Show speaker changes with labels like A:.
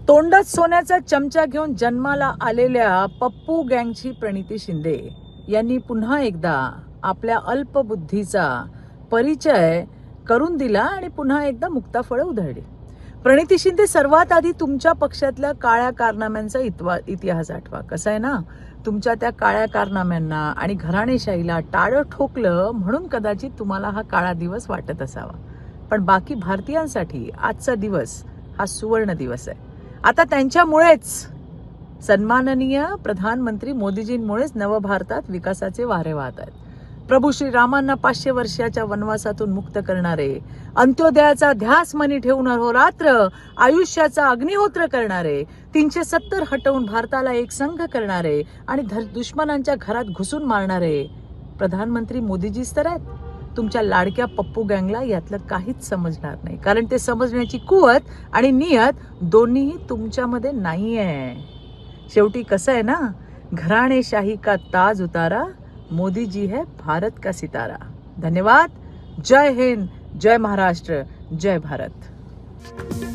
A: तोंडात सोन्याचा चमचा घेऊन जन्माला आलेल्या पप्पू गँगची प्रणिती शिंदे यांनी पुन्हा एकदा आपल्या अल्पबुद्धीचा परिचय करून दिला आणि पुन्हा एकदा मुक्ताफळं उधळली. प्रणिती शिंदे, सर्वात आधी तुमच्या पक्षातल्या काळ्या कारनाम्यांचा इतिहास आठवा. कसं आहे ना, तुमच्या त्या काळ्या कारनाम्यांना आणि घराणेशाहीला टाळं ठोकलं म्हणून कदाचित तुम्हाला हा काळा दिवस वाटत असावा, पण बाकी भारतीयांसाठी आजचा दिवस हा सुवर्ण दिवस आहे. आता त्यांच्यामुळेच, सन्माननीय प्रधानमंत्री मोदीजींमुळेच नवभारतात विकासाचे वारे वाहत आहेत. प्रभू श्रीरामांना 500 वर्षाच्या वनवासातून मुक्त करणारे, अंत्योदयाचा ध्यास मनी ठेवून अहोरात्र आयुष्याचा अग्निहोत्र करणारे, 370 हटवून भारताला एक संघ करणारे आणि दुश्मनांच्या घरात घुसून मारणारे प्रधानमंत्री मोदीजीच तर आहेत. तुमच्या लाडक्या पप्पू गँगला यातलं काहीच समजणार नाही, कारण ते समजण्याची कुवत आणि नियत दोन्हीही तुमच्यामध्ये नाहीये. शेवटी कसं आहे ना, घराणेशाही का ताज उतारा, मोदी जी है भारत का सितारा. धन्यवाद. जय हिंद, जय महाराष्ट्र, जय भारत.